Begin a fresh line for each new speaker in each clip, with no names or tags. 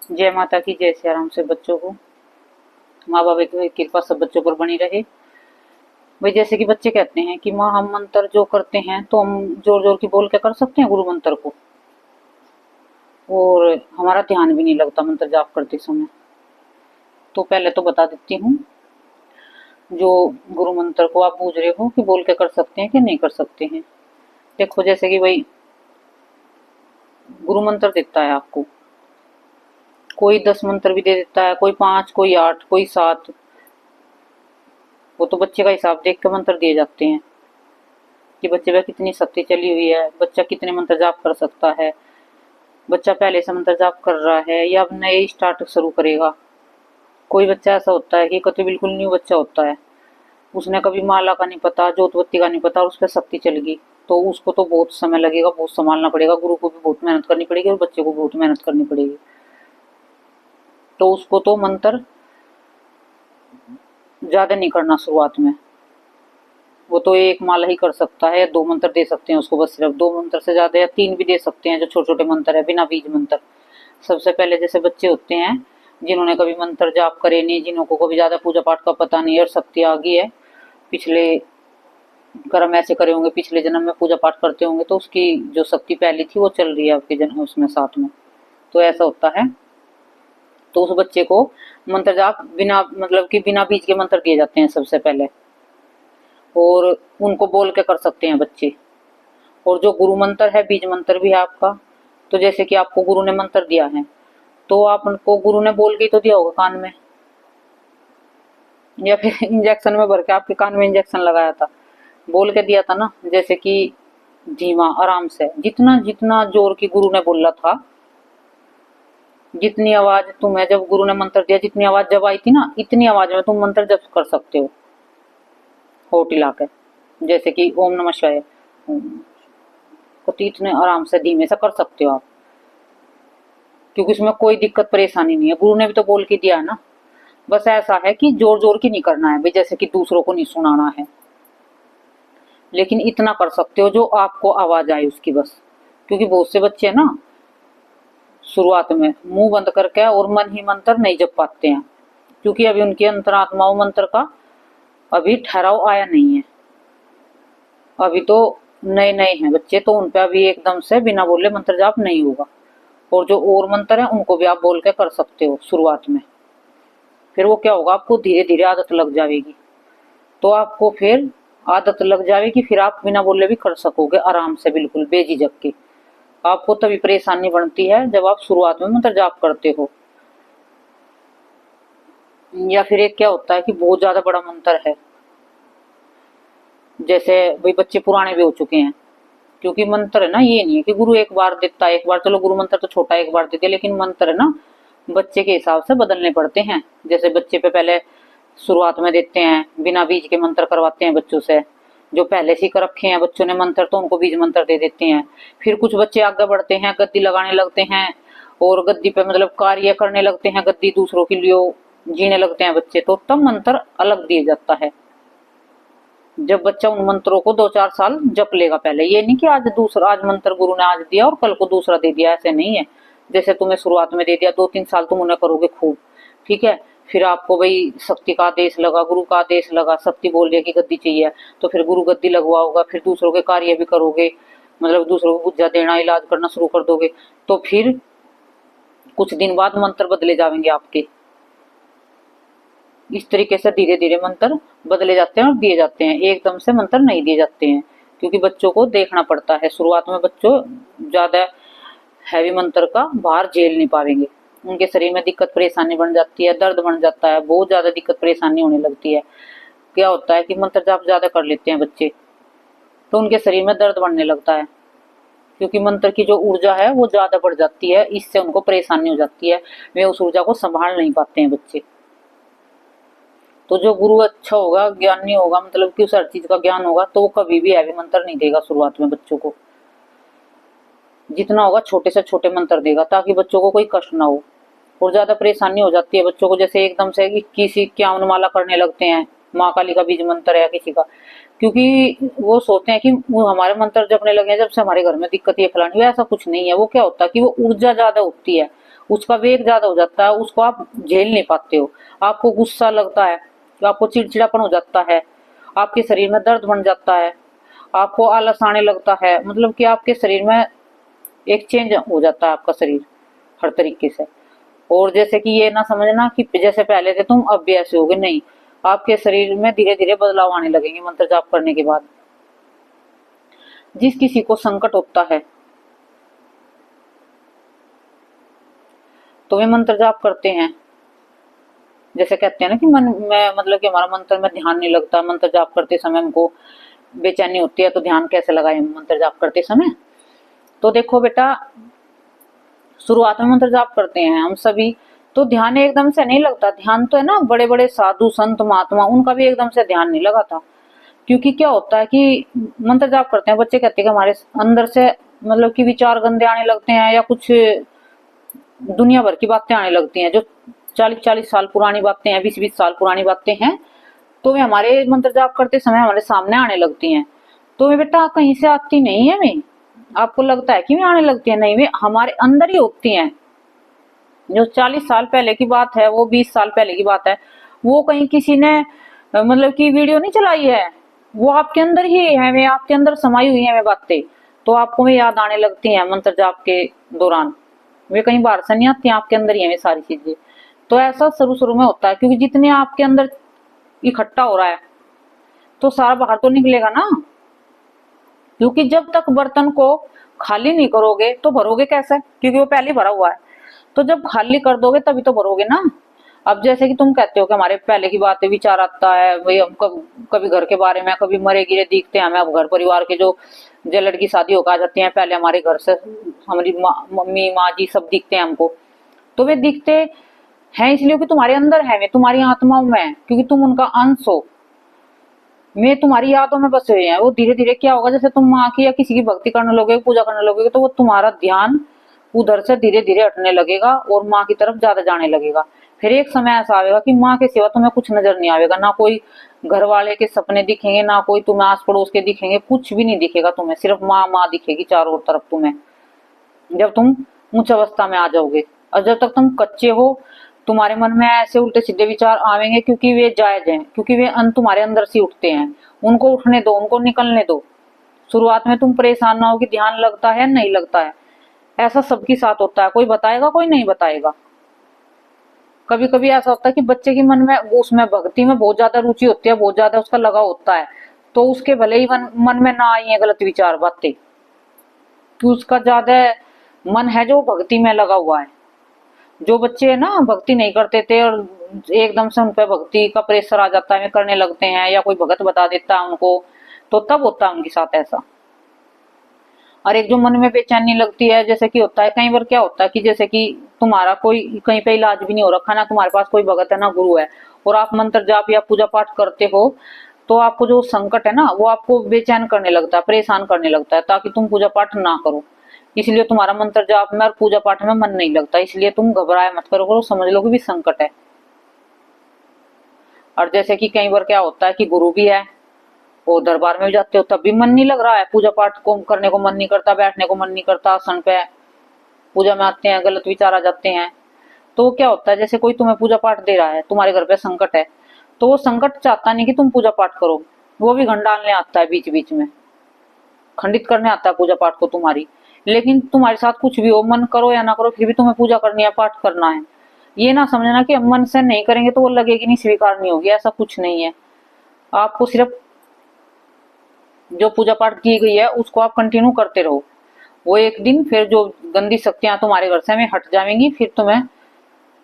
जय माता की जय श्री राम से बच्चों को माँ बाप की कृपा सब बच्चों पर बनी रहे। भाई जैसे कि बच्चे कहते हैं कि माँ हम मंत्र जो करते हैं तो हम जोर जोर की बोल के कर सकते हैं गुरु मंत्र को, और हमारा ध्यान भी नहीं लगता मंत्र जाप करते समय। तो पहले तो बता देती हूँ, जो गुरु मंत्र को आप पूछ रहे हो कि बोल के कर सकते हैं कि नहीं कर सकते हैं। देखो जैसे कि भाई गुरु मंत्र देता है आपको, कोई 10 मंत्र भी दे देता है, कोई 5, कोई 8, कोई 7। वो तो बच्चे का हिसाब देख के मंत्र दिए जाते हैं कि बच्चे में कितनी शक्ति चली हुई है, बच्चा कितने मंत्र जाप कर सकता है, बच्चा पहले से मंत्र जाप कर रहा है या अब नए स्टार्ट शुरू करेगा। कोई बच्चा ऐसा होता है कि कभी बिल्कुल न्यू बच्चा होता है, उसने कभी माला का नहीं पता, जोतबत्ती का नहीं पता, और उस पर शक्ति चल गई, तो उसको तो बहुत समय लगेगा, बहुत संभालना पड़ेगा, गुरु को भी बहुत मेहनत करनी पड़ेगी और बच्चे को बहुत मेहनत करनी पड़ेगी। तो उसको तो मंत्र ज्यादा नहीं करना शुरुआत में, वो तो एक माला ही कर सकता है, 2 मंत्र दे सकते हैं उसको, बस सिर्फ 2 मंत्र से ज्यादा, या 3 भी दे सकते हैं जो छोटे छोटे मंत्र है बिना बीज मंत्र। सबसे पहले जैसे बच्चे होते हैं जिन्होंने कभी मंत्र जाप करे नहीं, जिन्हों को कभी ज्यादा पूजा पाठ का पता नहीं और शक्ति आ गई है, पिछले कर्म ऐसे करे होंगे, पिछले जन्म में पूजा पाठ करते होंगे, तो उसकी जो शक्ति पहली थी वो चल रही है आपके जन्म उसमें साथ में, तो ऐसा होता है। तो उस बच्चे को मंत्र जाप बिना मतलब कि बिना बीज के मंत्र दिए जाते हैं सबसे पहले, और उनको बोल के कर सकते हैं बच्चे। और जो गुरु मंत्र है, बीज मंत्र भी है आपका, तो जैसे कि आपको गुरु ने मंत्र दिया है तो आप उनको गुरु ने बोल के तो दिया होगा कान में, या फिर इंजेक्शन में भर के आपके कान में इंजेक्शन लगाया था, बोल के दिया था ना। जैसे कि धीमा आराम से, जितना जितना जोर की गुरु ने बोला था, जितनी आवाज तुम्हें जब गुरु ने मंत्र दिया, जितनी आवाज जब आई थी ना, इतनी आवाज में तुम मंत्र जप कर सकते हो होठ हिला के, जैसे कि ओम नमः शिवाय, तो इतने आराम से धीमे से कर सकते हो आप, क्योंकि उसमें कोई दिक्कत परेशानी नहीं है, गुरु ने भी तो बोल के दिया है ना। बस ऐसा है कि जोर जोर की नहीं करना है भाई, जैसे कि दूसरों को नहीं सुनाना है, लेकिन इतना कर सकते हो जो आपको आवाज आए उसकी बस। क्योंकि बहुत से बच्चे ना शुरुआत में मुंह बंद करके और मन ही मंत्र नहीं जप पाते हैं, क्योंकि अभी उनकी अंतरात्मा मंत्र का अभी ठहराव आया नहीं है, अभी तो नए नए हैं बच्चे, तो उन पे अभी एकदम से बिना बोले मंत्र जाप नहीं होगा। और जो और मंत्र है उनको भी आप बोल के कर सकते हो शुरुआत में, फिर वो क्या होगा, आपको धीरे धीरे आदत लग जाएगी, तो आपको फिर आदत लग जाएगी, फिर आप बिना बोले भी कर सकोगे आराम से, बिल्कुल बेझिझक के। आपको तभी परेशानी बनती है जब आप शुरुआत में मंत्र जाप करते हो, या फिर एक क्या होता है कि बहुत ज्यादा बड़ा मंत्र है, जैसे भाई बच्चे पुराने भी हो चुके हैं, क्योंकि मंत्र है ना, ये नहीं है कि गुरु एक बार देता है, एक बार चलो गुरु मंत्र तो छोटा एक बार देते, लेकिन मंत्र है ना बच्चे के हिसाब से बदलने पड़ते हैं। जैसे बच्चे पे पहले शुरुआत में देते हैं बिना बीज के मंत्र करवाते हैं बच्चों से, जो पहले से कर रखे हैं बच्चों ने मंत्र तो उनको बीज मंत्र दे देते हैं। फिर कुछ बच्चे आगे बढ़ते हैं, गद्दी लगाने लगते हैं और गद्दी पे मतलब कार्य करने लगते हैं, गद्दी दूसरों के लिए जीने लगते हैं बच्चे, तो तब मंत्र अलग दिया जाता है। जब बच्चा उन मंत्रों को 2-4 साल जप लेगा, पहले ये नहीं कि आज दूसरा, आज मंत्र गुरु ने आज दिया और कल को दूसरा दे दिया, ऐसे नहीं है। जैसे तुम्हें शुरुआत में दे दिया, 2-3 साल तुम उन्हें करोगे खूब, ठीक है, फिर आपको भाई शक्ति का आदेश लगा, गुरु का आदेश लगा, शक्ति बोल रही है कि गद्दी चाहिए, तो फिर गुरु गद्दी लगवाओगा, फिर दूसरों के कार्य भी करोगे, मतलब दूसरों को गुज्जा देना, इलाज करना शुरू कर दोगे, तो फिर कुछ दिन बाद मंत्र बदले जाएंगे आपके। इस तरीके से धीरे धीरे मंत्र बदले जाते हैं और दिए जाते हैं, एकदम से मंत्र नहीं दिए जाते हैं, क्योंकि बच्चों को देखना पड़ता है। शुरुआत में बच्चों ज्यादा हैवी मंत्र का भार झेल नहीं पाएंगे, उनके शरीर में दिक्कत परेशानी बन जाती है, दर्द बन जाता है, बहुत ज्यादा दिक्कत परेशानी होने लगती है। क्या होता है कि मंत्र जाप ज्यादा कर लेते हैं बच्चे तो उनके शरीर में दर्द बढ़ने लगता है, क्योंकि मंत्र की जो ऊर्जा है वो ज्यादा बढ़ जाती है, इससे उनको परेशानी हो जाती है, वे उस ऊर्जा को संभाल नहीं पाते हैं बच्चे। तो जो गुरु अच्छा होगा, ज्ञानी होगा, मतलब कि उस हर चीज का ज्ञान होगा, तो वो कभी भी हैवी मंत्र नहीं देगा शुरुआत में बच्चों को, जितना होगा छोटे से छोटे मंत्र देगा, ताकि बच्चों को कोई कष्ट ना हो। और ज्यादा परेशानी हो जाती है बच्चों को, जैसे एकदम से 21-51 माला करने लगते हैं, माँ काली का बीज मंत्र है किसी का, क्योंकि वो सोचते हैं कि वो हमारे मंत्र जपने लगे हैं जब से हमारे घर में दिक्कत ये फलानी, ऐसा कुछ नहीं है। वो क्या होता है कि वो ऊर्जा ज्यादा होती है, उसका वेग ज्यादा हो जाता है, उसको आप झेल नहीं पाते हो, आपको गुस्सा लगता है, आपको चिड़चिड़ापन हो जाता है, आपके शरीर में दर्द बन जाता है, आपको आलस आने लगता है, मतलब कि आपके शरीर में एक चेंज हो जाता है आपका शरीर हर तरीके से। और जैसे कि ये ना समझना कि जैसे पहले थे तुम अब भी ऐसे होगे, नहीं, आपके शरीर में धीरे धीरे बदलाव आने लगेंगे मंत्र जाप करने के बाद। जिस किसी को संकट होता है तो वे मंत्र जाप करते हैं। जैसे कहते हैं ना कि मन में, मतलब कि हमारा मंत्र में ध्यान नहीं लगता, मंत्र जाप करते समय हमको बेचैनी होती है, तो ध्यान कैसे लगाए मंत्र जाप करते समय। तो देखो बेटा, शुरुआत में मंत्र जाप करते हैं हम सभी, तो ध्यान एकदम से नहीं लगता। ध्यान तो है ना, बड़े बड़े साधु संत महात्मा, उनका भी एकदम से ध्यान नहीं लगाता। क्योंकि क्या होता है कि मंत्र जाप करते हैं, बच्चे कहते हैं कि हमारे अंदर से मतलब कि विचार गंदे आने लगते हैं, या कुछ दुनिया भर की बातें आने लगती हैं, जो 40-40 साल पुरानी बातें हैं, 20-20 साल पुरानी बातें हैं, तो वे हमारे मंत्र जाप करते समय हमारे सामने आने लगती हैं। तो वे बेटा कहीं से आती नहीं है, वे आपको लगता है कि वे आने लगती है, नहीं, वे हमारे अंदर ही होती हैं। जो 40 साल पहले की बात है, वो 20 साल पहले की बात है, वो कहीं किसी ने मतलब कि वीडियो नहीं चलाई है, वो आपके अंदर ही है, वे आपके अंदर समाई हुई है वे बातें। तो आपको वे याद आने लगती हैं मंत्र जाप के दौरान, वे कहीं बाहर से नहीं आती, आपके अंदर ही है वे सारी चीजें। तो ऐसा शुरू शुरू में होता है, क्योंकि जितने आपके अंदर इकट्ठा हो रहा है तो सारा बाहर तो निकलेगा ना। क्योंकि जब तक बर्तन को खाली नहीं करोगे तो भरोगे कैसे, क्योंकि वो पहले भरा हुआ है। तो जब खाली कर दोगे तभी तो भरोगे ना। अब जैसे कि तुम कहते हो कि हमारे पहले की बातें विचार आता है, भाई हम कभी घर के बारे में, कभी मरे गिरे दिखते हैं हमें। अब घर परिवार के जो लड़की शादी होकर आ जाती है, पहले हमारे घर से हमारी मम्मी माँ जी सब दिखते हैं हमको। तो वे दिखते हैं इसलिए कि तुम्हारे अंदर है, वे तुम्हारी आत्माओं में है, क्योंकि तुम उनका अंश हो। वे तुम्हारी यादों में बसे हुए हैं। वो धीरे धीरे क्या होगा, जैसे तुम माँ की या किसी की भक्ति करने लोगे, पूजा करने लोगे, तो वो तुम्हारा ध्यान उधर से धीरे धीरे हटने लगेगा और माँ की तरफ ज्यादा जाने लगेगा। फिर एक समय ऐसा आएगा कि माँ के सिवा तुम्हें कुछ नजर नहीं आएगा, ना कोई घर वाले के सपने दिखेंगे, ना कोई तुम्हें आस पड़ोस के दिखेंगे, कुछ भी नहीं दिखेगा तुम्हें, सिर्फ माँ माँ दिखेगी चारों तरफ तुम्हें, जब तुम उच्च अवस्था में आ जाओगे। और जब तक तुम कच्चे हो, तुम्हारे मन में ऐसे उल्टे सीधे विचार आवेंगे, क्योंकि वे जायज हैं, क्योंकि वे तुम्हारे अंदर से उठते हैं। उनको उठने दो, उनको निकलने दो। शुरुआत में तुम परेशान ना हो कि ध्यान लगता है नहीं लगता है, ऐसा सबके साथ होता है, कोई बताएगा कोई नहीं बताएगा। कभी कभी ऐसा होता है कि बच्चे के मन में, उसमें भक्ति में बहुत ज्यादा रुचि होती है, बहुत ज्यादा उसका लगाव होता है, तो उसके भले ही मन में ना आई है गलत विचार बातें, कि उसका ज्यादा मन है जो भक्ति में लगा हुआ है। जो बच्चे है ना भक्ति नहीं करते थे और एकदम से उन पर भक्ति का प्रेशर आ जाता है, करने लगते हैं, या कोई भगत बता देता है उनको, तो तब होता है उनके साथ ऐसा। और एक जो मन में बेचैनी लगती है, जैसे कि होता है कई बार क्या होता है कि जैसे कि तुम्हारा कोई कहीं पे इलाज भी नहीं हो रखा, ना तुम्हारे पास कोई भगत है ना गुरु है, और आप मंत्र जाप या पूजा पाठ करते हो, तो आपको जो संकट है ना वो आपको बेचैन करने लगता है, परेशान करने लगता है, ताकि तुम पूजा पाठ ना करो। इसलिए तुम्हारा मंत्र जाप में और पूजा पाठ में मन नहीं लगता, इसलिए तुम घबराए मत करो, समझ लो कि भी संकट है। और जैसे कि कई बार क्या होता है कि गुरु भी है और दरबार में भी जाते हो, तब भी मन नहीं लग रहा है, पूजा पाठ को करने को मन नहीं करता, बैठने को मन नहीं करता, आसन पे पूजा में आते हैं गलत विचार आ जाते हैं। तो क्या होता है, जैसे कोई तुम्हें पूजा पाठ दे रहा है, तुम्हारे घर पे संकट है, तो वो संकट चाहता नहीं कि तुम पूजा पाठ करो, वो भी घंट डालने आता है, बीच बीच में खंडित करने आता है पूजा पाठ को तुम्हारी। लेकिन तुम्हारे साथ कुछ भी हो, मन करो या ना करो, फिर भी तुम्हें पूजा करनी है, पाठ करना है। ये ना समझना कि हम मन से नहीं करेंगे तो वो लगेगी नहीं, स्वीकार नहीं होगी, ऐसा कुछ नहीं है। आपको सिर्फ जो पूजा पाठ की गई है उसको आप कंटिन्यू करते रहो, वो एक दिन फिर जो गंदी शक्तियां तुम्हारे घर से में हट जाएंगी, फिर तुम्हें,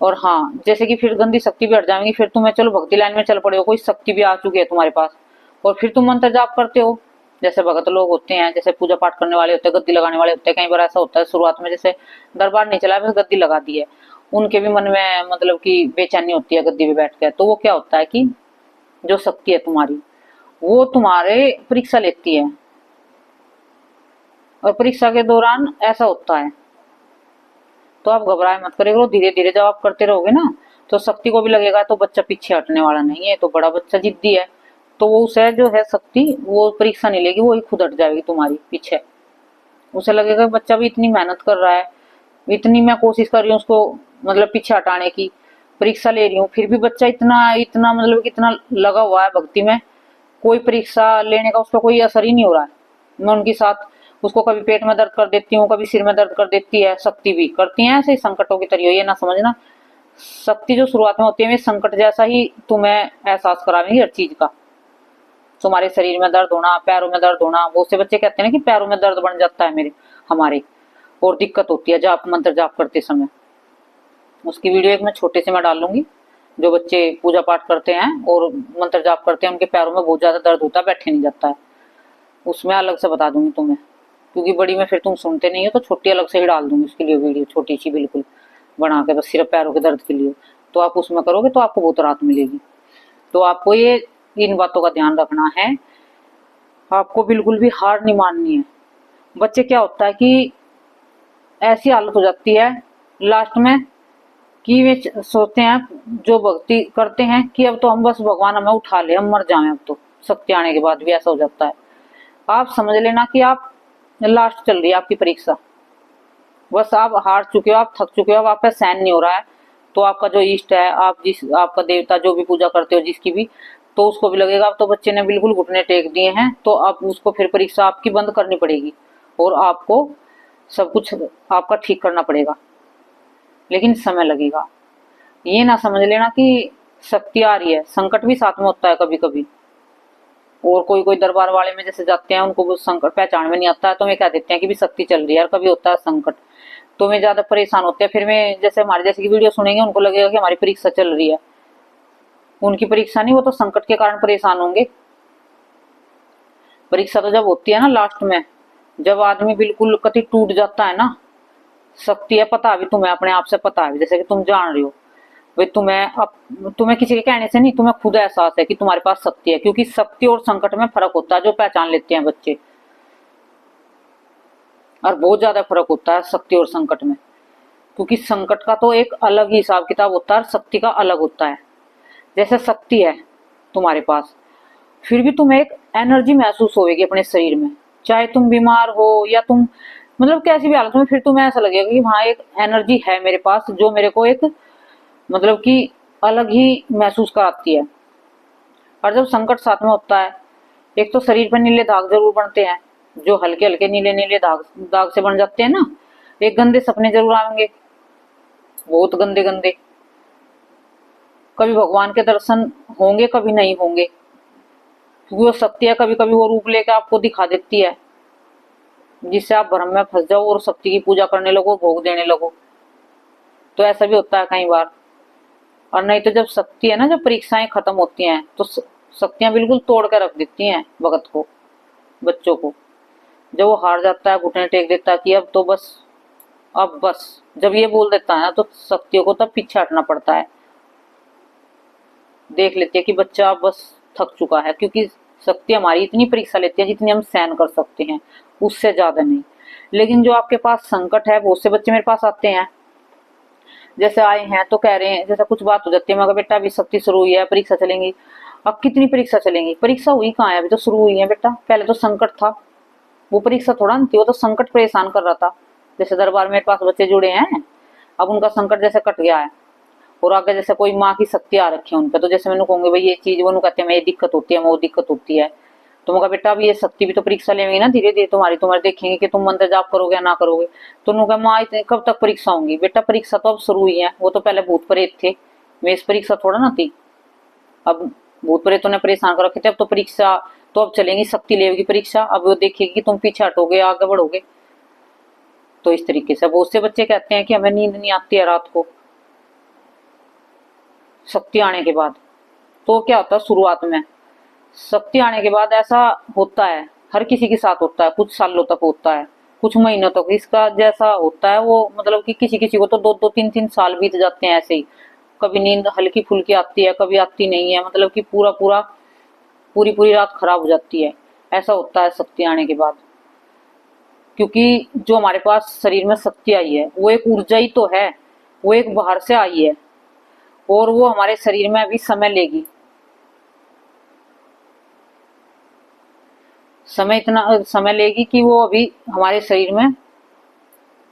और हाँ जैसे कि फिर गंदी शक्ति भी हट जाएंगी, फिर तुम्हें चलो भक्ति लाइन में चल पड़े हो, कोई शक्ति भी आ चुकी है तुम्हारे पास, और फिर तुम मंत्र जाप करते हो। जैसे भगत लोग होते हैं, जैसे पूजा पाठ करने वाले होते हैं, गद्दी लगाने वाले होते हैं, कई बार ऐसा होता है शुरुआत में जैसे दरबार नहीं चला, बस गद्दी लगा दी है, उनके भी मन में मतलब कि बेचैनी होती है गद्दी पे बैठ के। तो वो क्या होता है कि जो शक्ति है तुम्हारी वो तुम्हारे परीक्षा लेती है, और परीक्षा के दौरान ऐसा होता है, तो आप घबराए मत करिए, धीरे धीरे जब आप करते रहोगे ना तो शक्ति को भी लगेगा तो बच्चा पीछे हटने वाला नहीं है, तो बड़ा बच्चा जिद्दी है, तो वो उसे जो है शक्ति वो परीक्षा नहीं लेगी, वो ही खुद हट जाएगी तुम्हारी पीछे। उसे लगेगा बच्चा भी इतनी मेहनत कर रहा है, इतनी मैं कोशिश कर रही हूँ उसको मतलब पीछे हटाने की, परीक्षा ले रही हूँ, फिर भी बच्चा इतना इतना मतलब कितना लगा हुआ है भक्ति में, कोई परीक्षा लेने का उसका कोई असर ही नहीं हो रहा है। मैं उनके साथ उसको कभी पेट में दर्द कर देती हूँ, कभी सिर में दर्द कर देती है, शक्ति भी करती है ऐसे ही संकटों की तरह। ये ना समझना शक्ति जो शुरुआत में होती है संकट जैसा ही तुम्हें एहसास करावेंगी हर चीज का। तुम्हारे शरीर में दर्द होना, पैरों में दर्द होना, बहुत से बच्चे कहते हैं ना कि पैरों में दर्द बन जाता है मेरे हमारे, और दिक्कत होती है जाप मंत्र जाप करते समय। उसकी वीडियो एक मैं छोटे से मैं डाल लूंगी। जो बच्चे पूजा पाठ करते हैं और मंत्र जाप करते हैं उनके पैरों में बहुत ज्यादा दर्द होता है, बैठे नहीं जाता है, उसमें अलग से बता दूंगी तुम्हें, क्योंकि बड़ी में फिर तुम सुनते नहीं हो, तो छोटी अलग से ही डाल दूंगी उसके लिए वीडियो, छोटी सी बिल्कुल बना के, बस सिर्फ पैरों के दर्द के लिए। तो आप उसमें करोगे तो आपको बहुत राहत मिलेगी। तो आपको ये इन बातों का ध्यान रखना है, आपको बिल्कुल भी हार नहीं माननी है। बच्चे क्या होता है कि ऐसी हालत हो जाती है लास्ट में कि वे सोचते हैं जो भक्ति करते हैं कि अब तो हम बस भगवान हमें उठा ले, हम मर जाएं अब तो, शक्ति आने के बाद भी ऐसा हो जाता है। आप समझ लेना कि आप लास्ट चल रही है आपकी परीक्षा, बस आप हार चुके हो, आप थक चुके हो, अब आप पे सहन नहीं हो रहा है। तो आपका जो इष्ट है, आप जिस आपका देवता जो भी पूजा करते हो जिसकी भी, तो उसको भी लगेगा अब तो बच्चे ने बिल्कुल घुटने टेक दिए हैं, तो अब उसको फिर परीक्षा आपकी बंद करनी पड़ेगी और आपको सब कुछ आपका ठीक करना पड़ेगा, लेकिन समय लगेगा। ये ना समझ लेना कि शक्ति आ रही है, संकट भी साथ में होता है कभी कभी। और कोई कोई दरबार वाले में जैसे जाते हैं उनको वो संकट पहचान में नहीं आता है, तो वे कह देते हैं कि भी शक्ति चल रही है, और कभी होता है संकट, तो वे ज्यादा परेशान होते हैं। फिर में जैसे हमारे जैसे की वीडियो सुनेंगे उनको लगेगा कि हमारी परीक्षा चल रही है, उनकी परीक्षा नहीं, वो तो संकट के कारण परेशान होंगे। परीक्षा तो जब होती है ना लास्ट में, जब आदमी बिल्कुल कति टूट जाता है ना, शक्ति है, पता भी तुम्हें अपने आप से पता है, जैसे कि तुम जान रहे हो भाई, तुम्हें किसी के कहने से नहीं, तुम्हें खुद एहसास है कि तुम्हारे पास शक्ति है, क्योंकि शक्ति और संकट में फर्क होता है जो पहचान लेते हैं बच्चे, और बहुत ज्यादा फर्क होता है शक्ति और संकट में, क्योंकि संकट का तो एक अलग ही हिसाब किताब होता है, शक्ति का अलग होता है। जैसे शक्ति है तुम्हारे पास, फिर भी तुम्हें एक एनर्जी महसूस होगी अपने शरीर में, चाहे तुम बीमार हो या तुम मतलब कैसी भी हालत में, फिर तुम्हें ऐसा लगेगा कि हाँ एक एनर्जी है मेरे पास जो मेरे को एक मतलब कि अलग ही महसूस कराती है। और जब संकट साथ में होता है, एक तो शरीर पर नीले दाग जरूर बनते हैं, जो हल्के हल्के नीले नीले दाग दाग से बन जाते हैं ना, एक गंदे सपने जरूर आएंगे, बहुत गंदे गंदे, कभी भगवान के दर्शन होंगे कभी नहीं होंगे, क्योंकि वो शक्ति है, कभी कभी वो रूप लेकर आपको दिखा देती है जिससे आप भ्रम में फंस जाओ और शक्ति की पूजा करने लगो, भोग देने लगो। तो ऐसा भी होता है कई बार। और नहीं तो जब शक्ति है ना, जब परीक्षाएं खत्म होती हैं तो शक्तियां बिल्कुल तोड़ कर रख देती हैं भगत को, बच्चों को। जब वो हार जाता है, घुटने टेक देता है कि अब तो बस, अब बस, जब ये बोल देता है ना, तो शक्तियों को तब पीछे हटना पड़ता है। देख लेते हैं कि बच्चा अब बस थक चुका है, क्योंकि शक्ति हमारी इतनी परीक्षा लेती है जितनी हम सहन कर सकते हैं, उससे ज्यादा नहीं। लेकिन जो आपके पास संकट है, बहुत से बच्चे मेरे पास आते हैं, जैसे आए हैं तो कह रहे हैं, जैसा कुछ बात हो जाती है, मगर बेटा अभी शक्ति शुरू हुई है, परीक्षा चलेंगी। अब कितनी परीक्षा चलेंगी? परीक्षा हुई कहाँ है, अभी तो शुरू हुई है बेटा, पहले तो संकट था, वो परीक्षा थोड़ा नहीं थी, वो तो संकट परेशान कर रहा था। जैसे दरबार में मेरे पास बच्चे जुड़े हैं, अब उनका संकट जैसे कट गया है, और आगे जैसे कोई माँ की शक्ति आ रखी है उनपे, तो जैसे मैंने कहूंगी भाई ये चीज, वो कहते हैं ये दिक्कत होती है, वो दिक्कत होती है, तो मैं बेटा अब ये शक्ति भी तो परीक्षा लेंगे ना धीरे धीरे, तुम्हारे देखेंगे कि तुम मंत्र जाप करोगे या ना करोगे। तो उन्होंने कहा माँ इतनी कब तक परीक्षा होंगी? बेटा परीक्षा तो अब शुरू हुई है, वो तो पहले भूत प्रेत थे, वे इस परीक्षा थोड़ा ना थी, अब भूत प्रेतों ने परेशान कर रखे थे, अब तो परीक्षा तो अब चलेंगी, शक्ति लेगी परीक्षा, अब वो देखेगी कि तुम पीछे हटोगे आगे बढ़ोगे। तो इस तरीके से बहुत से बच्चे कहते हैं कि हमें नींद नहीं आती है रात को शक्ति आने के बाद। तो क्या होता है, शुरुआत में शक्ति आने के बाद ऐसा होता है, हर किसी के साथ होता है, कुछ सालों तक होता है, कुछ महीनों तक इसका जैसा होता है वो, मतलब कि किसी किसी को तो 2-2 3-3 साल बीत जाते हैं ऐसे ही। कभी नींद हल्की फुल्की आती है, कभी आती नहीं है, मतलब कि पूरी पूरी रात खराब हो जाती है, ऐसा होता है शक्ति आने के बाद। क्योंकि जो हमारे पास शरीर में शक्ति आई है वो एक ऊर्जा ही तो है, वो एक बाहर से आई है, और वो हमारे शरीर में अभी समय लेगी, इतना समय लेगी कि वो अभी हमारे शरीर में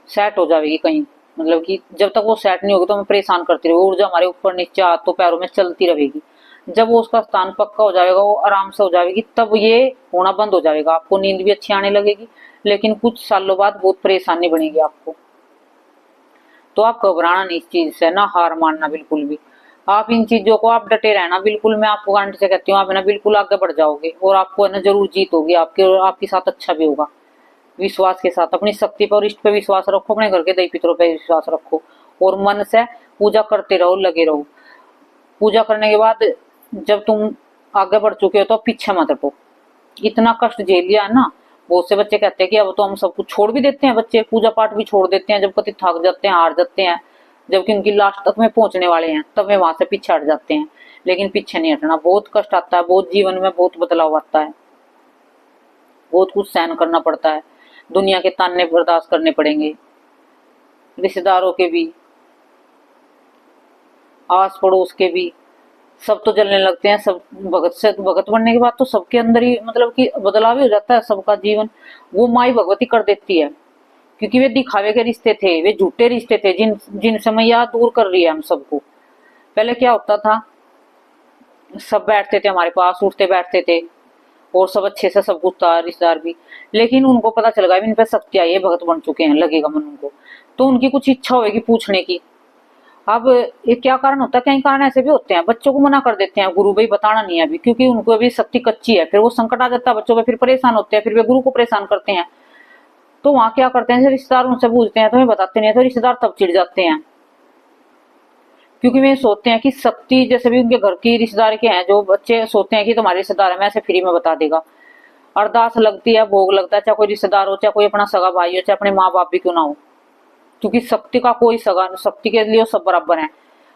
सेट हो जाएगी कहीं, मतलब कि जब तक वो सेट नहीं होगी तो हमें परेशान करती रहेगी, ऊर्जा हमारे ऊपर नीचे हाथों पैरों में चलती रहेगी। जब वो उसका स्थान पक्का हो जाएगा, वो आराम से हो जाएगी, तब ये होना बंद हो जाएगा। आपको नींद भी अच्छी आने लगेगी, लेकिन कुछ सालों बाद बहुत परेशानी बनेगी आपको। तो आप घबराना नहीं इस चीज से, ना हार मानना बिल्कुल भी। आप इन चीजों को आप डटे रहना बिल्कुल, मैं आपको गारंटी से कहती हूँ, आप है ना बिल्कुल आगे बढ़ जाओगे और आपको है ना जरूर जीत होगी आपके, और आपके साथ अच्छा भी होगा। विश्वास के साथ अपनी शक्ति पर और इष्ट पे विश्वास रखो, अपने घर के देवी पितरों पे विश्वास रखो और मन से पूजा करते रहो, लगे रहो। पूजा करने के बाद जब तुम आगे बढ़ चुके हो तो पीछे मत हटो। इतना कष्ट झेल लिया है ना। बहुत से बच्चे कहते हैं कि अब तो हम सब कुछ छोड़ भी देते हैं, बच्चे पूजा पाठ भी छोड़ देते हैं जब कभी थक जाते हैं, हार जाते हैं, जबकि उनकी लास्ट तक में पहुंचने वाले हैं, तब वे वहां से पीछे हट जाते हैं। लेकिन पीछे नहीं हटना, बहुत कष्ट आता है, बहुत जीवन में बहुत बदलाव आता है, बहुत कुछ सहन करना पड़ता है, दुनिया के ताने बर्दाश्त करने पड़ेंगे, रिश्तेदारों के भी, आस पड़ोस के भी, सब तो जलने लगते हैं। सब भगत से भगत बनने के बाद तो सबके अंदर ही मतलब कि बदलाव ही हो जाता है सबका जीवन। वो माई भगवती कर देती है, क्योंकि वे दिखावे के रिश्ते थे, वे झूठे रिश्ते थे जिनसे मैया दूर कर रही है हम सबको। पहले क्या होता था, सब बैठते थे हमारे पास, उठते बैठते थे और सब अच्छे से सब कुछ था, रिश्तेदार भी। लेकिन उनको पता चल गया इन पे शक्ति आई है, भगत बन चुके हैं, लगेगा मन उनको, तो उनकी कुछ इच्छा होगी पूछने की। अब ये क्या कारण होता है, कई कारण ऐसे भी होते हैं, बच्चों को मना कर देते हैं गुरु भाई बताना नहीं है अभी, क्योंकि उनको अभी शक्ति कच्ची है। फिर वो संकट आ जाता है बच्चों पे, फिर परेशान होते हैं, फिर वे गुरु को परेशान करते हैं। तो वहां क्या करते हैं, रिश्तेदार उनसे पूछते हैं तो हमें बताते नहीं है, तो रिश्तेदार तब चिढ़ जाते हैं, क्योंकि वे सोचते हैं कि शक्ति जैसे भी उनके घर की रिश्तेदार के हैं, जो बच्चे सोचते हैं कि तुम्हारे रिश्तेदार है, मैं ऐसे फ्री में बता देगा। अरदास लगती है, भोग लगता है, चाहे कोई रिश्तेदार हो, चाहे कोई अपना सगा भाई हो, चाहे अपने माँ बाप भी क्यों ना हो, क्योंकि शक्ति का कोई सगा, शक्ति के लिए सब बराबर है।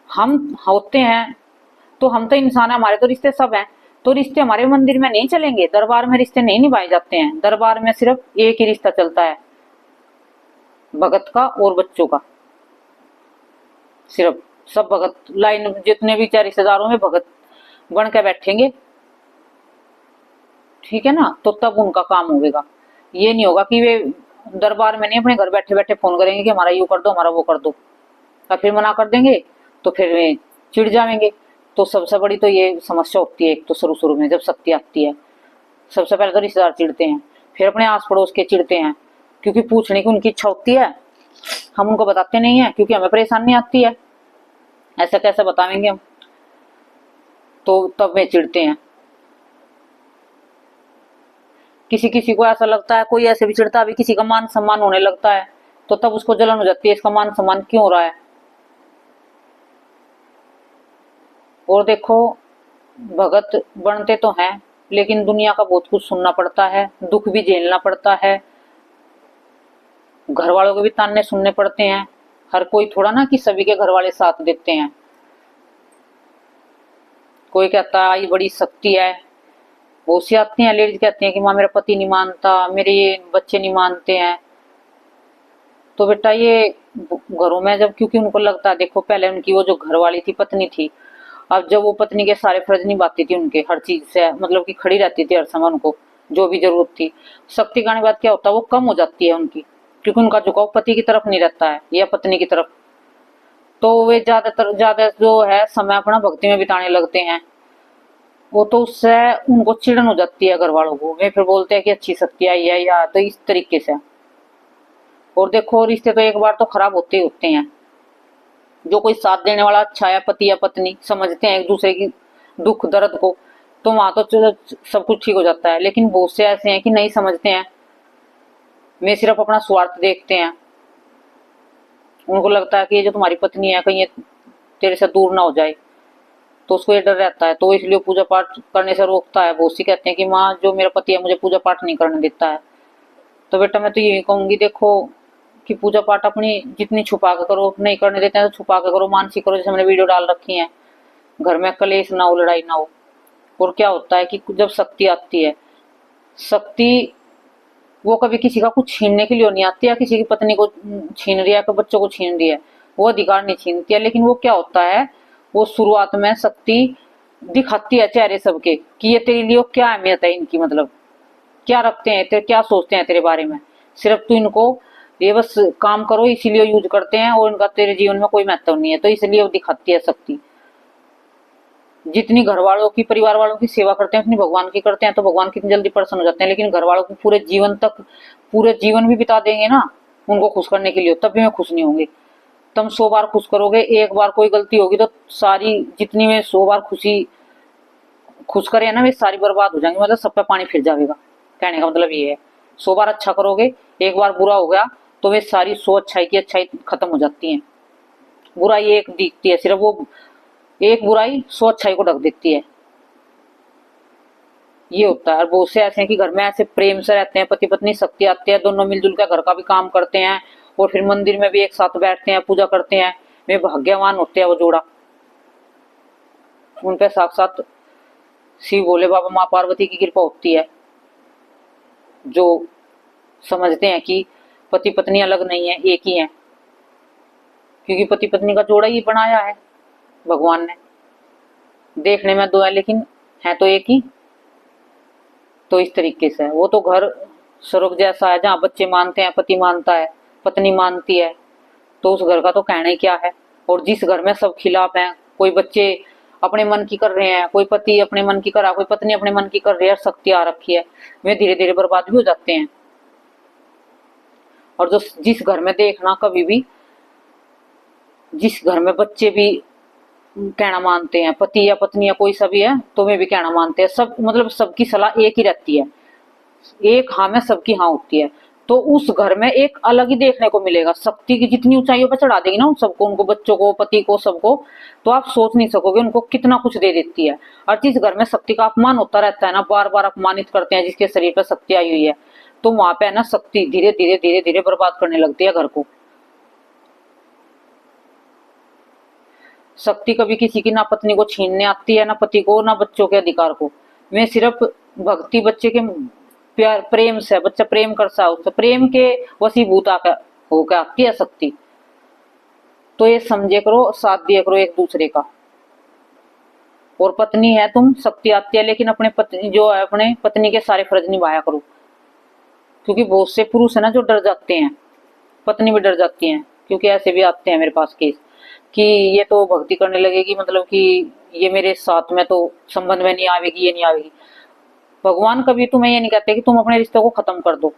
हम होते हैं तो हम तो इंसान है, हमारे तो रिश्ते सब हैं। तो रिश्ते हमारे मंदिर में नहीं चलेंगे, दरबार में रिश्ते नहीं निभाए जाते हैं। दरबार में सिर्फ एक ही रिश्ता चलता है, भगत का और बच्चों का। सिर्फ सब भगत लाइन, जितने भी चार रिश्तेदारों में भगत बन के बैठेंगे, ठीक है ना, तो तब उनका काम होगा। ये नहीं होगा कि वे दरबार में नहीं, अपने घर बैठे बैठे फोन करेंगे कि हमारा यू कर दो, हमारा वो कर दो, और फिर मना कर देंगे तो फिर वे चिढ़ जाएंगे। तो सबसे बड़ी तो ये समस्या होती है, एक तो शुरू शुरू में जब शक्ति आती है, सबसे पहले तो रिश्तेदार चिढ़ते हैं, फिर अपने आस पड़ोस के चिढ़ते हैं, क्योंकि पूछने की उनकी इच्छा होती है, हम उनको बताते नहीं है क्योंकि हमें परेशानी आती है, ऐसा कैसे बताएंगे हम, तो तब वे चिढ़ते हैं। किसी किसी को ऐसा लगता है, कोई ऐसे भी चिढ़ता है, अभी किसी का मान सम्मान होने लगता है तो तब उसको जलन हो जाती है, इसका मान सम्मान क्यों हो रहा है। और देखो, भगत बनते तो हैं, लेकिन दुनिया का बहुत कुछ सुनना पड़ता है, दुख भी झेलना पड़ता है, घर वालों के भी ताने सुनने पड़ते हैं। हर कोई थोड़ा ना कि सभी के घर वाले साथ देते हैं। कोई कहता है आई बड़ी शक्ति है, बहुत सी आती हैं लेडीज कहती हैं कि माँ मेरा पति नहीं मानता, मेरे ये बच्चे नहीं मानते हैं। तो बेटा ये घरों में जब, क्योंकि उनको लगता है, देखो पहले उनकी वो जो घर वाली थी, पत्नी थी, अब जब वो पत्नी के सारे फर्ज निभाती थी, उनके हर चीज से मतलब कि खड़ी रहती थी हर समय, उनको जो भी जरूरत थी, शक्ति का बाद क्या होता है, वो कम हो जाती है उनकी, क्योंकि उनका झुकाव पति की तरफ नहीं रहता है या पत्नी की तरफ। तो वे ज्यादा जो है समय अपना भक्ति में बिताने लगते हैं। वो तो उससे उनको चिड़न हो जाती है घर वालों को, वे फिर बोलते हैं कि अच्छी शक्ति आई है, या तो इस तरीके से। और देखो रिश्ते तो एक बार तो खराब होते ही होते हैं। जो कोई साथ देने वाला अच्छा है, पति या पत्नी समझते हैं एक दूसरे की दुख दर्द को, तो वहां तो चलो सब कुछ ठीक हो जाता है। लेकिन बहुत से ऐसे हैं कि नहीं समझते हैं, वे सिर्फ अपना स्वार्थ देखते हैं। उनको लगता है कि ये जो तुम्हारी पत्नी है कहीं ये तेरे से दूर ना हो जाए, तो उसको ये डर रहता है, तो इसलिए पूजा पाठ करने से रोकता है। बहुत सी कहते हैं कि माँ जो मेरा पति है मुझे पूजा पाठ नहीं करने देता है। तो बेटा मैं तो यही कहूंगी, देखो कि पूजा पाठ अपनी जितनी छुपा के करो, नहीं करने देते हैं तो छुपा के करो, मानसिक करो, जैसे मैंने वीडियो डाल रखी है। घर में कलेश ना हो, लड़ाई ना हो। और क्या होता है कि जब शक्ति आती है, शक्ति वो कभी किसी का कुछ छीनने के लिए नहीं आती है, किसी की पत्नी को छीन रही है, कि बच्चों को छीन रही है, वो अधिकार नहीं छीनती है। लेकिन वो क्या होता है, वो शुरुआत में शक्ति दिखाती है चेहरे सबके कि ये तेरे लिए क्या अहमियत है इनकी, मतलब क्या रखते हैं तेरे, क्या सोचते हैं तेरे बारे में। सिर्फ तू इनको ये बस काम करो इसीलिए यूज करते हैं, और इनका तेरे जीवन में कोई महत्व नहीं है, तो इसलिए वो दिखाती है शक्ति। जितनी घर वालों की, परिवार वालों की सेवा करते हैं उतनी भगवान की करते हैं, तो भगवान कितनी जल्दी प्रसन्न हो जाते हैं। लेकिन घर वालों को पूरे जीवन तक, पूरे जीवन भी बिता देंगे ना उनको खुश करने के लिए, तब भी मैं खुश नहीं होंगे। तुम 100 बार खुश करोगे, एक बार कोई गलती होगी तो सारी, जितनी में 100 बार खुश करे ना, वे सारी बर्बाद हो जाएंगी, मतलब सब पे पानी फिर जाएगा। कहने का मतलब ये है, 100 बार अच्छा करोगे, एक बार बुरा हो गया तो वे सारी 100 अच्छाई की अच्छाई खत्म हो जाती है। बुराई एक दिखती है, सिर्फ वो एक बुराई 100 अच्छाई को ढक देती है, ये होता है। और बहुत से ऐसे हैं कि घर में ऐसे प्रेम से रहते हैं, पति पत्नी शक्ति आते हैं, दोनों मिलजुल कर घर का भी काम करते हैं, और फिर मंदिर में भी एक साथ बैठते हैं, पूजा करते हैं। वे भाग्यवान होते हैं वो जोड़ा। उन पे साक्षात शिव भोले बाबा माँ पार्वती की कृपा होती है, जो समझते हैं कि पति पत्नी अलग नहीं है, एक ही है, क्योंकि पति पत्नी का जोड़ा ही बनाया है भगवान ने। देखने में दो है लेकिन है तो एक ही। तो इस तरीके से वो तो घर स्वर्ग जैसा है, जहाँ बच्चे मानते हैं, पति मानता है, पत्नी मानती है, तो उस घर का तो कहना ही क्या है। और जिस घर में सब खिलाफ हैं, कोई बच्चे अपने मन की कर रहे हैं, कोई पति अपने मन की करा, कोई पत्नी अपने मन की कर रही है, शक्ति आ रखी है, वे धीरे धीरे बर्बाद भी हो जाते हैं। और जो जिस घर में देखना कभी भी, जिस घर में बच्चे भी कहना मानते हैं, पति या पत्नी या कोई सभी है, तो वे भी कहना मानते हैं, सब मतलब सबकी सलाह एक ही रहती है, एक हाँ में सबकी हाँ होती है, तो उस घर में एक अलग ही देखने को मिलेगा। शक्ति की जितनी ऊंचाइयों पर चढ़ा देगी ना उन सबको, उनको बच्चों को, पति को, सबको, तो आप सोच नहीं सकोगे उनको कितना कुछ दे देती है। और जिस घर में शक्ति का अपमान होता रहता है ना, बार बार अपमानित करते हैं जिसके शरीर पर शक्ति आई हुई है, तो वहां पे है ना शक्ति धीरे धीरे धीरे धीरे बर्बाद करने लगती है घर को। शक्ति कभी किसी की ना पत्नी को छीनने आती है, ना पति को, ना बच्चों के अधिकार को। वे सिर्फ भक्ति, बच्चे के प्यार, प्रेम से, बच्चा प्रेम करता है उससे, प्रेम के वशीभूत आकर होकर आती है शक्ति। तो ये समझे करो, साथ दिया करो एक दूसरे का। और पत्नी है तुम, शक्ति आती है, लेकिन अपने पत्नी जो है, अपने पत्नी के सारे फर्ज निभाया करो। क्योंकि बहुत से पुरुष है ना जो डर जाते हैं, पत्नी भी डर जाती है, क्योंकि ऐसे भी आते हैं मेरे पास केस कि ये तो भक्ति करने लगेगी, मतलब कि ये मेरे साथ में तो संबंध में नहीं आवेगी, ये नहीं आवेगी। भगवान कभी तुम्हें ये नहीं कहते कि तुम अपने रिश्ते को खत्म कर दो।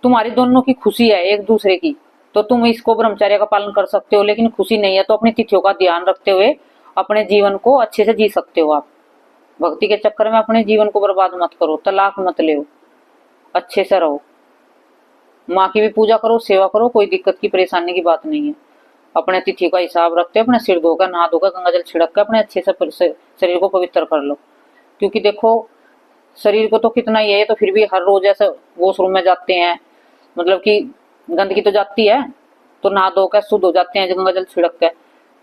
तुम्हारी दोनों की खुशी है एक दूसरे की, तो तुम इसको ब्रह्मचर्य का पालन कर सकते हो। लेकिन खुशी नहीं है तो अपनी तिथियों का ध्यान रखते हुए अपने जीवन को अच्छे से जी सकते हो आप। भक्ति के चक्कर में अपने जीवन को बर्बाद मत करो, तलाक मत ले, अच्छे से रहो। माँ की भी पूजा करो, सेवा करो, कोई दिक्कत की परेशानी की बात नहीं है। अपने तिथि का हिसाब रखते, अपने सिर धोकर, नहा धोकर, गंगा जल छिड़क कर अपने अच्छे से शरीर को पवित्र कर लो। क्योंकि देखो शरीर को तो कितना ही है, तो फिर भी हर रोज ऐसे वॉशरूम में जाते हैं, मतलब कि गंदगी तो जाती है, तो नहा धोकर शुद्ध हो जाते हैं गंगा जल छिड़क कर।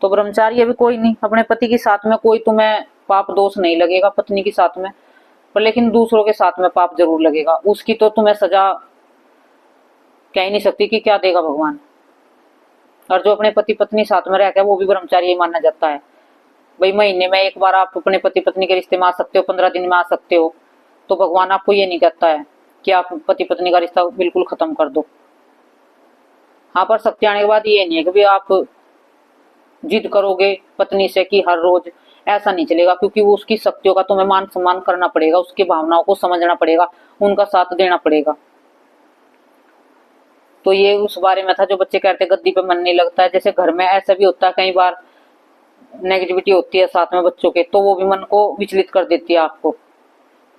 तो ब्रह्मचारी अभी कोई नहीं, अपने पति के साथ में कोई तुम्हें पाप दोष नहीं लगेगा, पत्नी के साथ में, पर लेकिन दूसरों के साथ में पाप जरूर लगेगा। उसकी तो तुम्हें सजा कह ही नहीं सकती कि क्या देगा भगवान। और जो अपने पति पत्नी साथ में रहकर, वो भी ब्रह्मचारी ही माना जाता है। भाई महीने में एक बार आप अपने पति पत्नी के रिश्ते में आ सकते हो, 15 दिन में आ सकते हो, तो भगवान आपको ये नहीं कहता है कि आप पति पत्नी का रिश्ता बिल्कुल खत्म कर दो। हाँ, पर शक्ति आने के बाद ये नहीं है कि भी आप जिद करोगे पत्नी से कि हर रोज, ऐसा नहीं चलेगा। क्योंकि वो उसकी शक्तियों का तुम्हें मान सम्मान करना पड़ेगा, उसकी भावनाओं को समझना पड़ेगा, उनका साथ देना पड़ेगा। तो ये उस बारे में था जो बच्चे कहते गद्दी पे मन नहीं लगता है। जैसे घर में ऐसा भी होता है, कई बार नेगेटिविटी होती है साथ में बच्चों के, तो वो भी मन को विचलित कर देती है, आपको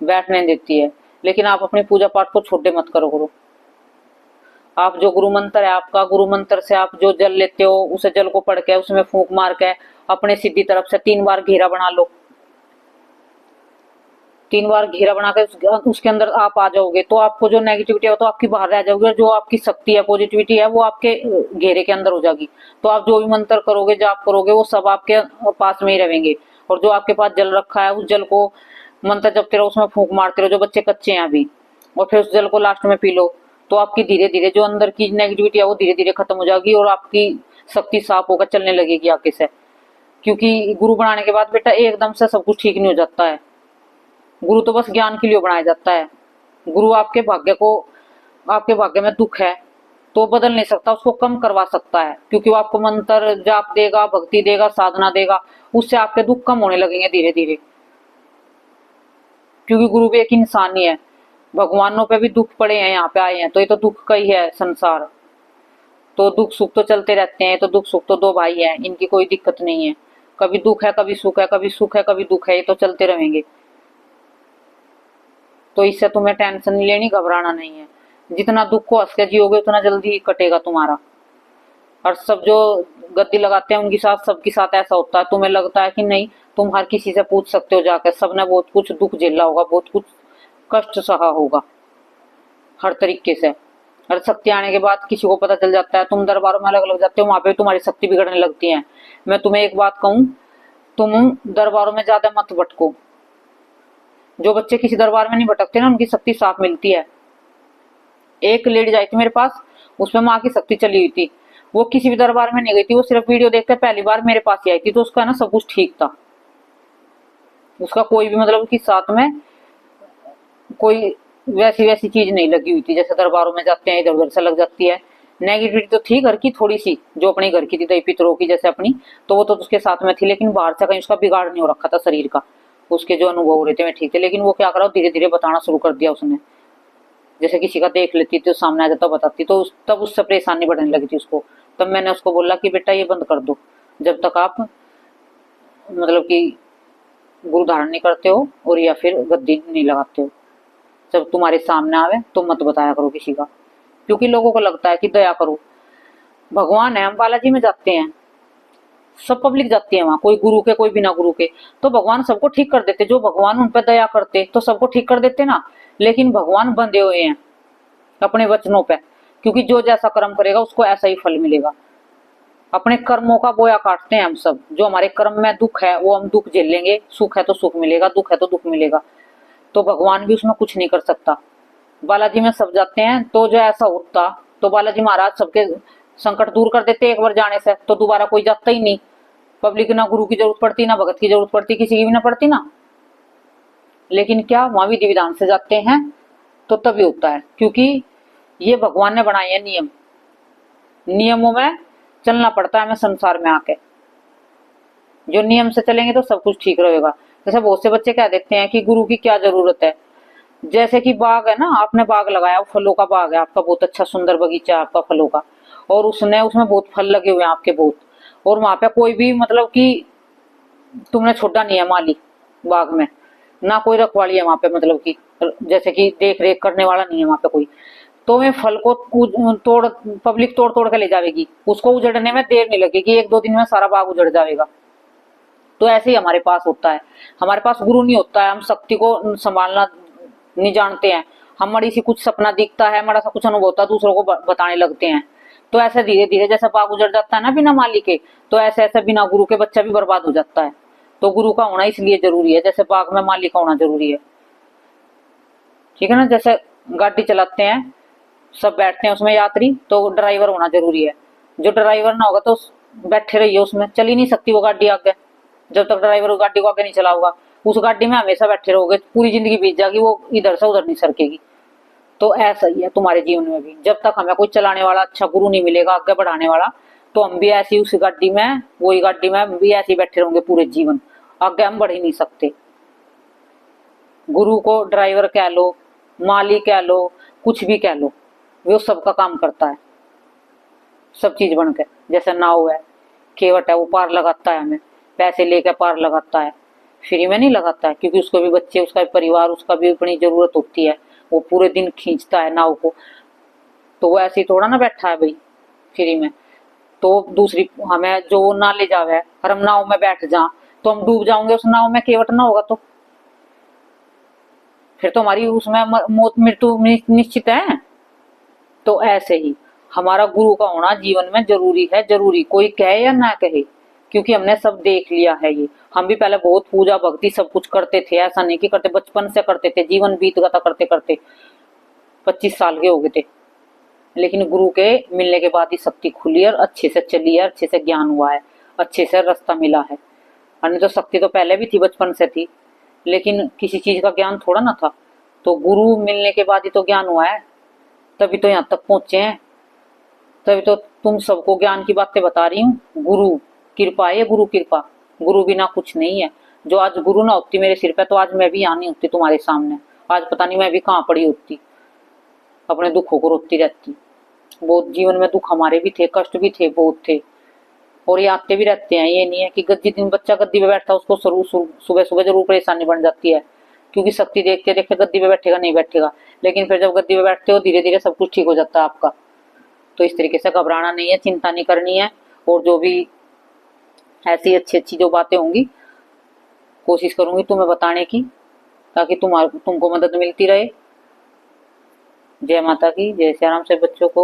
बैठने देती है। लेकिन आप अपनी पूजा पाठ को छोटे मत करो। आप जो गुरु मंत्र है आपका, गुरु मंत्र से आप जो जल लेते हो, उसे जल को पढ़ के उसमें फूंक मार के अपने सीधी तरफ से 3 बार घेरा बना लो। 3 बार घेरा बना के उसके अंदर आप आ जाओगे, तो आपको जो नेगेटिविटी है तो आपकी बाहर रह जाओगी, और जो आपकी शक्ति है, पॉजिटिविटी है, वो आपके घेरे के अंदर हो जाएगी। तो आप जो भी मंत्र करोगे, जाप करोगे, वो सब आपके पास में ही रहेंगे। और जो आपके पास जल रखा है, उस जल को मंत्र जपते रहो, उसमें फूंक मारते रहो, जो बच्चे कच्चे हैं अभी, और फिर उस जल को लास्ट में पी लो। तो आपकी धीरे धीरे जो अंदर की नेगेटिविटी है वो धीरे धीरे खत्म हो जाएगी, और आपकी शक्ति साफ होकर चलने लगेगी आगे से। क्योंकि गुरु बनाने के बाद बेटा एकदम से सब कुछ ठीक नहीं हो जाता है। गुरु तो बस ज्ञान के लिए बनाया जाता है। गुरु आपके भाग्य में दुख है तो बदल नहीं सकता, उसको कम करवा सकता है, क्योंकि वो आपको मंत्र जाप देगा, भक्ति देगा, साधना देगा, उससे आपके दुख कम होने लगेंगे धीरे धीरे। क्योंकि गुरु भी एक इंसान ही है, भगवानों पे भी दुख पड़े हैं, यहाँ पे आए हैं तो ये तो दुख का ही है संसार। तो दुख सुख तो चलते रहते हैं, तो दुख सुख तो दो भाई हैं, इनकी कोई दिक्कत नहीं है। कभी दुख है कभी सुख है, कभी सुख है कभी दुख है, ये तो चलते रहेंगे। तो इससे तुम्हें टेंशन नहीं लेनी, घबराना नहीं है। जितना दुख को हंस के जियोगे उतना जल्दी कटेगा तुम्हारा। और सब जो गद्दी लगाते हैं उनके साथ, सबके साथ ऐसा होता है। तुम्हें लगता है कि नहीं, तुम हर किसी से पूछ सकते हो जाकर, सबने बहुत कुछ दुख झेला होगा, बहुत कुछ कष्ट सहा होगा हर तरीके से। और शक्ति आने के बाद किसी को पता चल जाता है, तुम दरबारों में अलग अलग जाते हो, वहां पे तुम्हारी शक्ति बिगड़ने लगती है। मैं तुम्हें एक बात कहूं, तुम दरबारों में ज्यादा मत भटको। जो बच्चे किसी दरबार में नहीं भटकते ना, उनकी शक्ति साफ मिलती है। एक लेडी आई थी मेरे पास, उसमें माँ की शक्ति चली हुई थी। वो किसी भी दरबार में नहीं गई थी, वो सिर्फ वीडियो देखकर पहली बार मेरे पास ही आई थी। तो उसका ना सब कुछ ठीक था, उसका कोई भी मतलब उसके साथ में कोई वैसी वैसी चीज नहीं लगी हुई थी जैसे दरबारों में जाते हैं इधर उधर से लग जाती है। नेगेटिविटी तो थी घर की थोड़ी सी, जो अपने घर की थी, दही पितरों की जैसे अपनी, तो वो तो उसके साथ में थी, लेकिन बाहर से कहीं उसका बिगाड़ नहीं हो रखा था शरीर का। उसके जो अनुभव हो रहे थे वे ठीक थे, लेकिन वो क्या करा, धीरे धीरे बताना शुरू कर दिया उसने। जैसे किसी का देख लेती थी तो सामने आ जाता, बताती, तो तब उससे परेशानी बढ़ने लगी थी उसको। तब मैंने उसको बोला कि बेटा ये बंद कर दो, जब तक आप मतलब कि गुरु धारण नहीं करते हो और या फिर गद्दी नहीं लगाते हो। जब तुम्हारे सामने आवे तो मत बताया करो किसी का, क्योंकि लोगों को लगता है कि दया करो। भगवान है, हम बालाजी में जाते हैं, सब पब्लिक जाती है वहां, कोई गुरु के कोई बिना गुरु के, तो भगवान सबको ठीक कर देते। जो भगवान उन पर दया करते तो सबको ठीक कर देते ना। लेकिन भगवान बंधे हुए हैं अपने वचनों पे, क्योंकि जो जैसा कर्म करेगा उसको ऐसा ही फल मिलेगा। अपने कर्मों का बोया काटते हैं हम सब। जो हमारे कर्म में दुख है वो हम दुख झेल लेंगे, सुख है तो सुख मिलेगा, दुख है तो दुख मिलेगा। तो भगवान भी उसमें कुछ नहीं कर सकता। बालाजी में सब जाते हैं, तो जो ऐसा होता तो बालाजी महाराज सबके संकट दूर कर देते एक बार जाने से, तो दोबारा कोई जाता ही नहीं। पब्लिक ना गुरु की जरूरत पड़ती, ना भगत की जरूरत पड़ती, किसी की भी ना पड़ती ना। लेकिन क्या वहां विधि विधान से जाते हैं तो तभी होता है, क्योंकि ये भगवान ने बनाए हैं नियम, नियमों में चलना पड़ता है हमें संसार में आके। जो नियम से चलेंगे तो सब कुछ ठीक रहेगा। जैसे बहुत से बच्चे कह देते हैं कि गुरु की क्या जरूरत है। जैसे कि बाग है ना, आपने बाग लगाया, फलों का बाग है आपका, बहुत अच्छा सुंदर बगीचा है आपका फलों का, और उसमें बहुत फल लगे हुए हैं आपके बहुत, और वहां पे कोई भी मतलब कि तुमने छोड़ा नहीं है माली बाग में, ना कोई रखवाली है वहां पे, मतलब कि जैसे कि देख रेख करने वाला नहीं है वहां पे कोई, तो वे फल को तोड़ पब्लिक तोड़ तोड़ के ले जाएगी, उसको उजड़ने में देर नहीं लगेगी, एक दो दिन में सारा बाग उजड़ जाएगा। तो ऐसे ही हमारे पास होता है, हमारे पास गुरु नहीं होता है, हम शक्ति को संभालना नहीं जानते हैं। हमारी सी कुछ सपना दिखता है, हमारा सा कुछ अनुभव होता है, दूसरों को बताने लगते हैं। तो ऐसे धीरे धीरे जैसे बाग उजड़ जाता है ना बिना माली के, तो ऐसे ऐसे बिना गुरु के बच्चा भी बर्बाद हो जाता है। तो गुरु का होना इसलिए जरूरी है, जैसे बाग में माली का होना जरूरी है। ठीक है ना, जैसे गाड़ी चलाते हैं, सब बैठते हैं उसमें यात्री, तो ड्राइवर होना जरूरी है। जो ड्राइवर ना होगा तो बैठे रहिए उसमें, चल ही नहीं सकती वो गाड़ी आगे, जब तक ड्राइवर उस गाड़ी को आगे नहीं चलाऊगा। उस गाड़ी में हमेशा बैठे रहोगे, पूरी जिंदगी बीत जाएगी, वो इधर से उधर नहीं सरकेगी। तो ऐसा ही है तुम्हारे जीवन में भी, जब तक हमें कोई चलाने वाला अच्छा गुरु नहीं मिलेगा आगे बढ़ाने वाला, तो हम भी ऐसी उस गाड़ी में, वही गाड़ी में हम भी ऐसे बैठे रहेंगे पूरे जीवन, आगे हम बढ़ ही नहीं सकते। गुरु को ड्राइवर कह लो, माली कह लो, कुछ भी कह लो, वो सबका काम करता है, सब चीज बन के। जैसे नाव है, केवट है, वो पार लगाता है, हमें पैसे लेकर पार लगाता है, फ्री में नहीं लगाता है, क्योंकि उसको भी बच्चे, उसका भी परिवार, उसका भी अपनी जरूरत होती है, वो पूरे दिन खींचता है नाव को। तो वो ऐसे ही थोड़ा ना बैठा है भाई फ्री में। तो दूसरी हमें जो ना ले जावे और हम नाव में बैठ जा, तो हम डूब जाओगे उस नाव में, केवट ना होगा तो फिर तो हमारी उसमें मौत मृत्यु निश्चित है। तो ऐसे ही हमारा गुरु का होना जीवन में जरूरी है, जरूरी, कोई कहे या ना कहे, क्योंकि हमने सब देख लिया है ये। हम भी पहले बहुत पूजा भक्ति सब कुछ करते थे, ऐसा नहीं कि करते, बचपन से करते थे, जीवन बीत गया था करते करते, 25 साल के हो गए थे। लेकिन गुरु के मिलने के बाद ही शक्ति खुली और अच्छे से चली है, अच्छे से ज्ञान हुआ है, अच्छे से रास्ता मिला है। अन्य तो शक्ति तो पहले भी थी, बचपन से थी, लेकिन किसी चीज का ज्ञान थोड़ा ना था। तो गुरु मिलने के बाद ही तो ज्ञान हुआ है, तभी तो यहाँ तक पहुंचे हैं। तभी तो तुम सबको ज्ञान की बातें बता रही हूँ। गुरु कृपा है, गुरु कृपा, गुरु बिना कुछ नहीं है। जो आज गुरु ना होती मेरे सिर पे तो आज मैं भी यहाँ नहीं होती तुम्हारे सामने, आज पता नहीं मैं भी कहाँ पड़ी होती, अपने दुखों को रोती रहती। बहुत जीवन में दुख हमारे भी थे, कष्ट भी थे, बहुत थे, और ये आते भी रहते हैं। ये नहीं है कि गद्दी दिन बच्चा गद्दी पे बैठता उसको सुबह सुबह जरूर परेशानी बन जाती है, क्योंकि शक्ति देखते देखते गद्दी पे बैठेगा नहीं बैठेगा, लेकिन फिर जब गद्दी पे बैठते हो धीरे धीरे सब कुछ ठीक हो जाता है आपका। तो इस तरीके से घबराना नहीं है, चिंता नहीं करनी है, और जो भी ऐसी अच्छी अच्छी जो बातें होंगी कोशिश करूंगी तुम्हें बताने की, ताकि तुमको मदद मिलती रहे। जय माता की, जय श्री राम से बच्चों को।